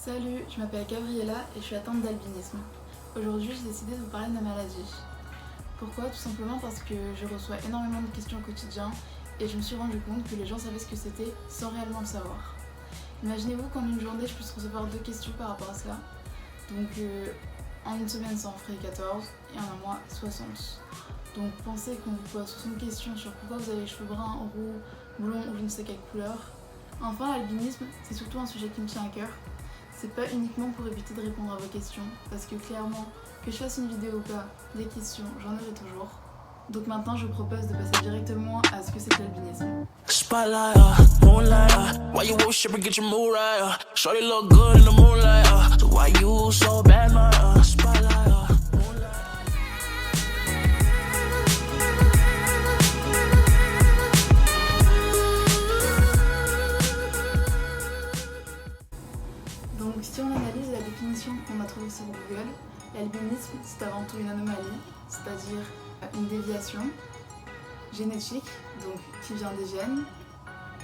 Salut, je m'appelle Gabriella et je suis atteinte d'albinisme. Aujourd'hui, j'ai décidé de vous parler de ma maladie. Pourquoi? Tout simplement parce que je reçois énormément de questions au quotidien et je me suis rendu compte que les gens savaient ce que c'était sans réellement le savoir. Imaginez-vous qu'en une journée, je puisse recevoir 2 questions par rapport à cela. Donc en une semaine, ça en ferait 14 et en un mois, 60. Donc pensez qu'on vous pose 60 questions sur pourquoi vous avez les cheveux bruns, roux, blonds ou je ne sais quelle couleur. Enfin, l'albinisme, c'est surtout un sujet qui me tient à cœur. C'est pas uniquement pour éviter de répondre à vos questions, parce que clairement, que je fasse une vidéo ou pas, des questions, j'en aurai toujours. Donc maintenant, je vous propose de passer directement à ce que c'est que l'albinisme. Spotlight, moonlight, why you worship and get your mood right? Shorty look good in the moonlight, so why you so bad, spotlight, moonlight. Donc si on analyse la définition qu'on a trouvée sur Google, l'albinisme c'est avant tout une anomalie, c'est-à-dire une déviation génétique, donc qui vient des gènes,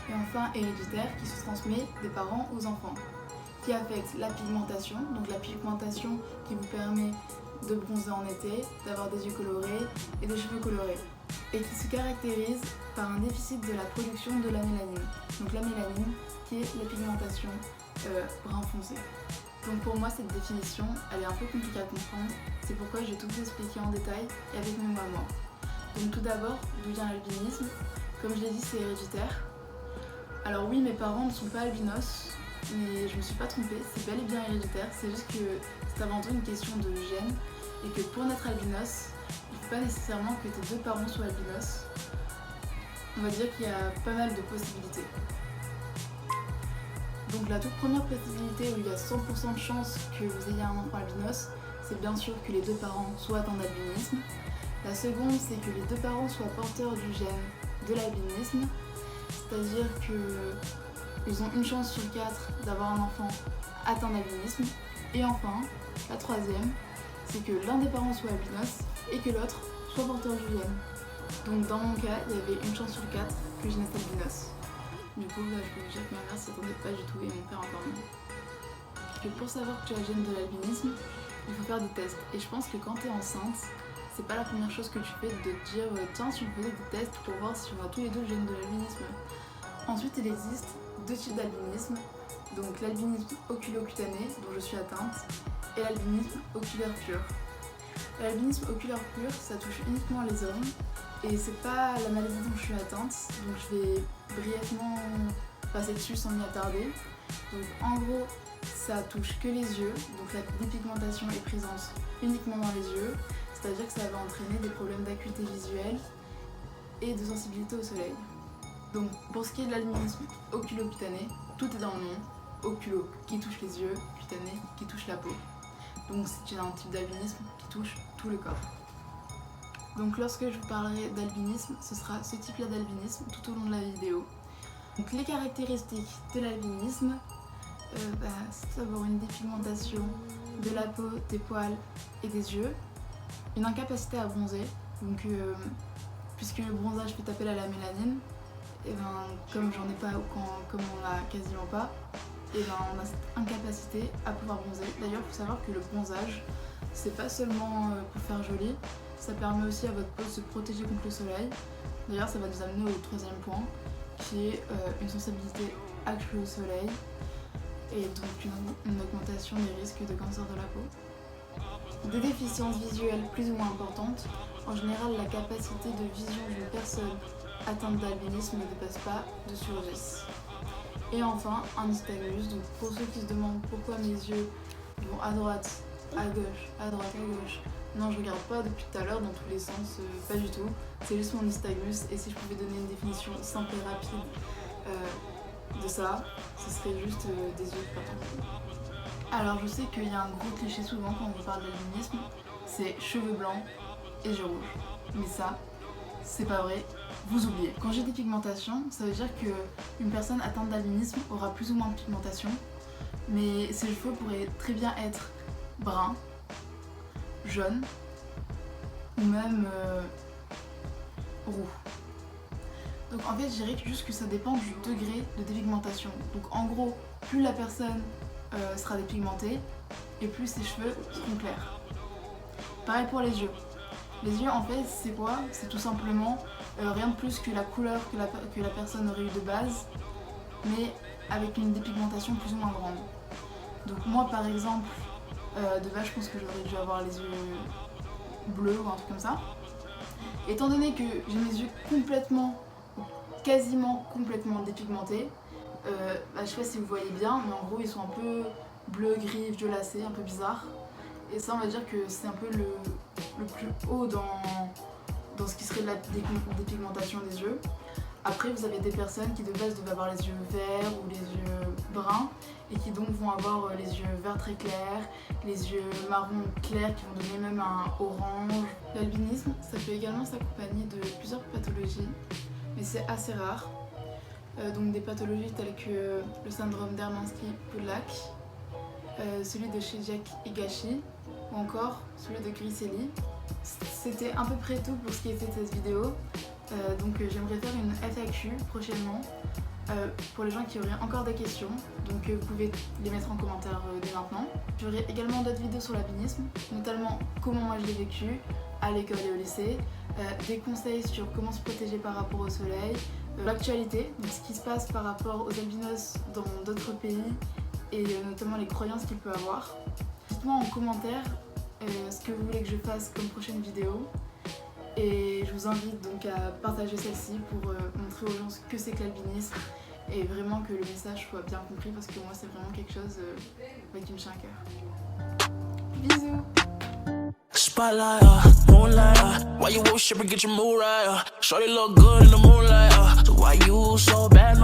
et enfin héréditaire qui se transmet des parents aux enfants, qui affecte la pigmentation, donc la pigmentation qui vous permet de bronzer en été, d'avoir des yeux colorés et des cheveux colorés, et qui se caractérise par un déficit de la production de la mélanine. Donc la mélanine qui est la pigmentation brun foncé. Donc pour moi cette définition elle est un peu compliquée à comprendre, c'est pourquoi je vais tout vous expliquer en détail et avec mes mots à moi. Donc tout d'abord, d'où vient l'albinisme? Comme je l'ai dit, c'est héréditaire. Alors oui, mes parents ne sont pas albinos, mais je me suis pas trompée, c'est bel et bien héréditaire, c'est juste que c'est avant tout une question de gènes et que pour naître albinos, il ne faut pas nécessairement que tes 2 parents soient albinos. On va dire qu'il y a pas mal de possibilités. Donc la toute première possibilité où il y a 100% de chance que vous ayez un enfant albinos, c'est bien sûr que les 2 parents soient atteints d'albinisme. La seconde, c'est que les 2 parents soient porteurs du gène de l'albinisme, c'est-à-dire qu'ils ont une chance sur 4 d'avoir un enfant atteint d'albinisme. Et enfin, la troisième, c'est que l'un des parents soit albinos et que l'autre soit porteur du gène. Donc dans mon cas, il y avait une chance sur 4 que je naisse albinos. Du coup, je peux vous dire que ma mère s'y attendait pas du tout et mon père encore moins. Que pour savoir que tu as le gène de l'albinisme, il faut faire des tests. Et je pense que quand tu es enceinte, c'est pas la première chose que tu fais de te dire tiens, si on faisait des tests pour voir si on a tous les 2 le gène de l'albinisme. Ensuite, il existe 2 types d'albinisme. Donc l'albinisme oculocutané, dont je suis atteinte, et l'albinisme oculaire pur. L'albinisme oculaire pur, ça touche uniquement les hommes. Et c'est pas la maladie dont je suis atteinte, donc je vais brièvement passer dessus sans m'y attarder. Donc en gros, ça touche que les yeux, donc la dépigmentation est présente uniquement dans les yeux, c'est-à-dire que ça va entraîner des problèmes d'acuité visuelle et de sensibilité au soleil. Donc pour ce qui est de l'albinisme oculocutané, tout est dans le nom, oculo qui touche les yeux, cutané qui touche la peau. Donc c'est un type d'albinisme qui touche tout le corps. Donc lorsque je vous parlerai d'albinisme, ce sera ce type-là d'albinisme tout au long de la vidéo. Donc les caractéristiques de l'albinisme, c'est d'avoir une dépigmentation de la peau, des poils et des yeux, une incapacité à bronzer, donc puisque le bronzage fait appel à la mélanine, et comme j'en ai pas, comme on l'a quasiment pas, on a cette incapacité à pouvoir bronzer. D'ailleurs, il faut savoir que le bronzage, c'est pas seulement pour faire joli, ça permet aussi à votre peau de se protéger contre le soleil. D'ailleurs, ça va nous amener au 3e point, qui est une sensibilité accrue au soleil et donc une augmentation des risques de cancer de la peau. Des déficiences visuelles plus ou moins importantes. En général, la capacité de vision d'une personne atteinte d'albinisme ne dépasse pas de sur 10. Et enfin, un nystagmus. Donc pour ceux qui se demandent pourquoi mes yeux vont à droite, à gauche, à droite, à gauche, non, je regarde pas depuis tout à l'heure dans tous les sens, pas du tout. C'est juste mon nystagmus, et si je pouvais donner une définition simple et rapide de ça, ce serait juste des yeux patents. Alors je sais qu'il y a un gros cliché souvent quand on parle d'albinisme, c'est cheveux blancs et yeux rouges. Mais ça, c'est pas vrai, vous oubliez. Quand j'ai des pigmentations, ça veut dire qu'une personne atteinte d'albinisme aura plus ou moins de pigmentation, mais ses cheveux pourraient très bien être bruns, jaune ou même roux. Donc en fait je dirais juste que ça dépend du degré de dépigmentation. Donc en gros, plus la personne sera dépigmenté et plus ses cheveux seront clairs. Pareil pour les yeux. Les yeux en fait c'est quoi? C'est tout simplement rien de plus que la couleur que la personne aurait eu de base, mais avec une dépigmentation plus ou moins grande. Donc moi par exemple, de base je pense que j'aurais dû avoir les yeux bleus ou un truc comme ça. Étant donné que j'ai mes yeux quasiment complètement dépigmentés, je sais pas si vous voyez bien, mais en gros ils sont un peu bleu, gris, violacés, un peu bizarres. Et ça on va dire que c'est un peu le plus haut dans ce qui serait de la dépigmentation des yeux. Après vous avez des personnes qui de base devaient avoir les yeux verts ou les yeux bruns et qui donc vont avoir les yeux verts très clairs, les yeux marron clairs qui vont donner même un orange. L'albinisme ça peut également s'accompagner de plusieurs pathologies, mais c'est assez rare. Donc des pathologies telles que le syndrome d'Hermansky-Pudlak, celui de Chidiac-Higashi ou encore celui de Griscelli. C'était à peu près tout pour ce qui était de cette vidéo. Donc j'aimerais faire une FAQ prochainement pour les gens qui auraient encore des questions. Donc vous pouvez les mettre en commentaire dès maintenant. J'aurai également d'autres vidéos sur l'albinisme, notamment comment moi je l'ai vécu à l'école et au lycée, des conseils sur comment se protéger par rapport au soleil, l'actualité, donc ce qui se passe par rapport aux albinos dans d'autres pays et notamment les croyances qu'il peut avoir. Dites-moi en commentaire ce que vous voulez que je fasse comme prochaine vidéo. Et je vous invite donc à partager celle-ci pour montrer aux gens ce que c'est que l'albinisme et vraiment que le message soit bien compris parce que moi c'est vraiment quelque chose qui me tient à cœur. Bisous! Spotlight, moonlight, why you worship and get your mood right? Shorty look good in the moonlight, so why you so bad,